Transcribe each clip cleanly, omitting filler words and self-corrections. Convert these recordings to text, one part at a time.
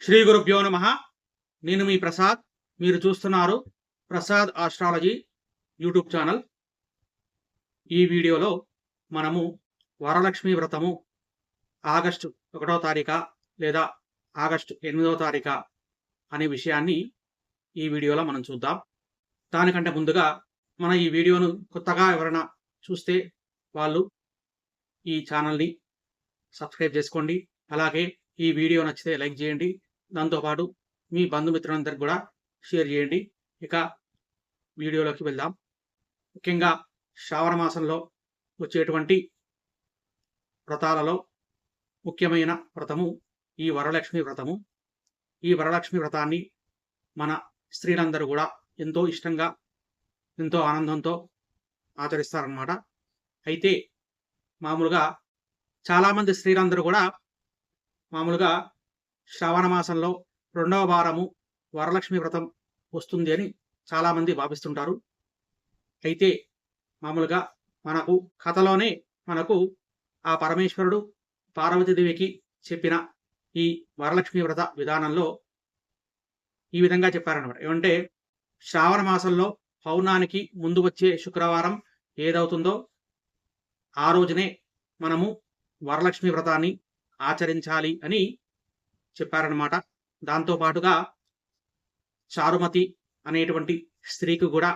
శ్రీ గురుభ్యో నమః. నేను మీ ప్రసాద్. మీరు చూస్తున్నారు ప్రసాద్ ఆస్ట్రాలజీ యూట్యూబ్ ఛానల్. ఈ వీడియోలో మనము వరలక్ష్మి వ్రతము ఆగస్టు 1వ తారీఖా లేదా ఆగస్టు 8వ తారీఖా అనే విషయాన్ని ఈ వీడియోలో మనం చూద్దాం. దానికంటే ముందుగా మన ఈ వీడియోను కొత్తగా ఎవరైనా చూస్తే వాళ్ళు ఈ ఛానల్ని సబ్స్క్రైబ్ చేసుకోండి. అలాగే ఈ వీడియో నచ్చితే లైక్ చేయండి. దాంతోపాటు మీ బంధుమిత్రులందరికీ కూడా షేర్ చేయండి. ఇక వీడియోలోకి వెళ్దాం. ముఖ్యంగా శ్రావణ మాసంలో వచ్చేటువంటి వ్రతాలలో ముఖ్యమైన వ్రతము ఈ వరలక్ష్మి వ్రతము. ఈ వరలక్ష్మి వ్రతాన్ని మన స్త్రీలందరూ కూడా ఎంతో ఇష్టంగా, ఎంతో ఆనందంతో ఆచరిస్తారన్నమాట. అయితే మామూలుగా చాలామంది స్త్రీలందరూ కూడా మామూలుగా శ్రావణ మాసంలో 2వ వారము వరలక్ష్మి వ్రతం వస్తుంది అని చాలామంది భావిస్తుంటారు. అయితే మామూలుగా మనకు కథలోనే మనకు ఆ పరమేశ్వరుడు పార్వతీదేవికి చెప్పిన ఈ వరలక్ష్మి వ్రత విధానంలో ఈ విధంగా చెప్పారన్నమాట. ఏమంటే శ్రావణ మాసంలో పౌర్ణానికి ముందు వచ్చే శుక్రవారం ఏదవుతుందో ఆ రోజునే మనము వరలక్ష్మి వ్రతాన్ని ఆచరించాలి అని చెప్పారనమాట. దాంతోపాటుగా చారుమతి అనేటువంటి స్త్రీకి కూడా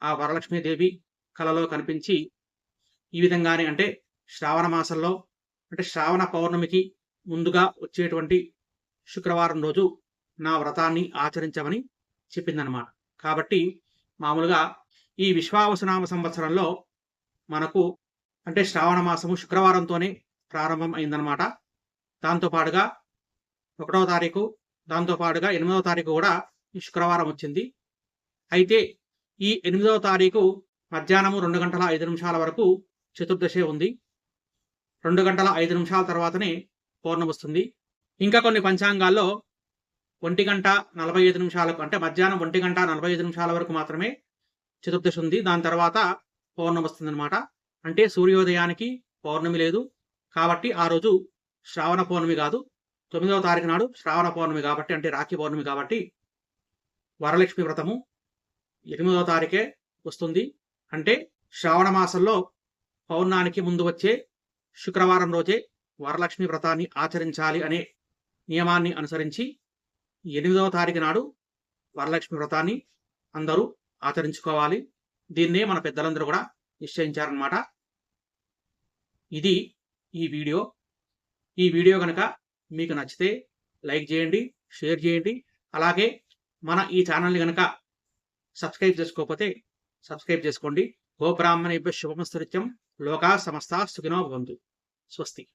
ఆ వరలక్ష్మీదేవి కలలో కనిపించి ఈ విధంగానే అంటే శ్రావణ మాసంలో అంటే శ్రావణ పౌర్ణమికి ముందుగా వచ్చేటువంటి శుక్రవారం రోజు నా వ్రతాన్ని ఆచరించమని చెప్పిందనమాట. కాబట్టి మామూలుగా ఈ విశ్వావసునామ సంవత్సరంలో మనకు అంటే శ్రావణ మాసము శుక్రవారంతోనే ప్రారంభం అయిందనమాట. దాంతోపాటుగా 1వ తారీఖు, దాంతోపాటుగా 8వ తారీఖు కూడా ఈ శుక్రవారం వచ్చింది. అయితే ఈ 8వ తారీఖు మధ్యాహ్నము 2 గంటల 5 నిమిషాల వరకు చతుర్దశి ఉంది. 2 గంటల 5 నిమిషాల తర్వాతనే పౌర్ణమి వస్తుంది. ఇంకా కొన్ని పంచాంగాల్లో 1 గంట 45 నిమిషాలకు అంటే మధ్యాహ్నం 1 గంట 45 నిమిషాల వరకు మాత్రమే చతుర్దశి ఉంది. దాని తర్వాత పౌర్ణమి వస్తుంది అనమాట. అంటే సూర్యోదయానికి పౌర్ణమి లేదు. కాబట్టి ఆ రోజు శ్రావణ పౌర్ణమి కాదు, 9వ తారీఖు నాడు శ్రావణ పౌర్ణమి కాబట్టి అంటే రాఖీ పౌర్ణమి కాబట్టి వరలక్ష్మి వ్రతము 8వ తారీఖే వస్తుంది. అంటే శ్రావణ మాసంలో పౌర్ణానికి ముందు వచ్చే శుక్రవారం రోజే వరలక్ష్మి వ్రతాన్ని ఆచరించాలి అనే నియమాన్ని అనుసరించి 8వ తారీఖు నాడు వరలక్ష్మి వ్రతాన్ని అందరూ ఆచరించుకోవాలి. దీన్నే మన పెద్దలందరూ కూడా నిశ్చయించారన్నమాట. ఇది ఈ వీడియో. ఈ వీడియో కనుక మీకు నచ్చితే లైక్ చేయండి, షేర్ చేయండి. అలాగే మన ఈ ఛానల్ని కనుక సబ్స్క్రైబ్ చేసుకోకపోతే సబ్స్క్రైబ్ చేసుకోండి. గోబ్రాహ్మణేభ్యః శుభమస్తు నిత్యం. లోకా సమస్తా సుఖినో భవంతు. స్వస్తి.